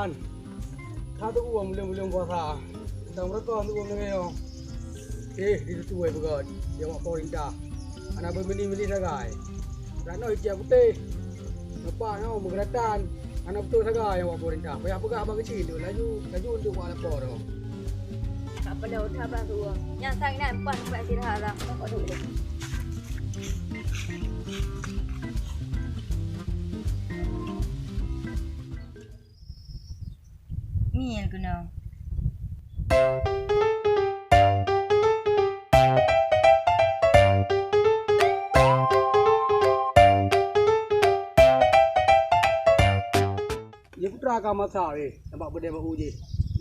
an. Kata uang belum puasa. Tentang mereka tu uang ni yo. Di situ ai begot. Dia buat porinda. Anak beli sagai. Rano hijau putih. Nampak no menggeratan. Anak betul sagai yang buat porinda. Payah pegah abang kecil tu. Laju untuk buat lapor tu. Tak apa dah utah belah tu. Yang sang nak empat buat istirahat lah. Kau duduk dia. Ni yang kena. Dia putra akan masak nampak benda baru je.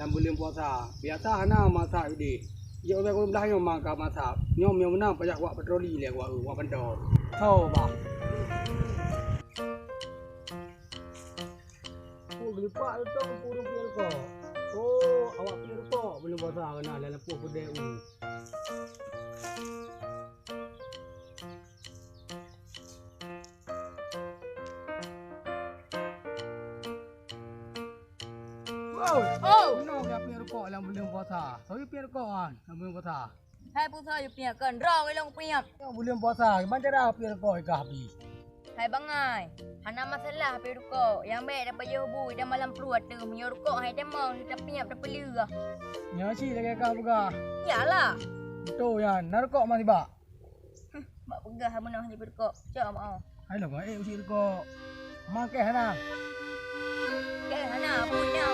Dan bulan puasa. Biasa hana masak dia. Dia orang belum dah yang makan masak. Nyom yang menang payah buat patroli dia buat benda. Tahu bah. Oh, gelipak tu purung pian kau. Oh, awak pian kau belum puasa kena dalam puak pedek ni. Oh, no, dia pian kau dalam belum puasa. Saya pian kau kan, dalam belum puasa. Hai puasa you punya kan. Raw ilong punya. Belum puasa, macam dah pian kau ikah habis. Hai bangai. Hana masalah pe ruko. Yang baik dapat je hubui dah malam peluat tu. Menyo ruko hai demang kita piap dah pelu lah. Nya si lagi kah buka. Yalah. Betul ya, narkok masih bak. Mak pegah menah je ruko. Cak mau. Hai lah, usi rokok. Makan hana. Ke hana punya.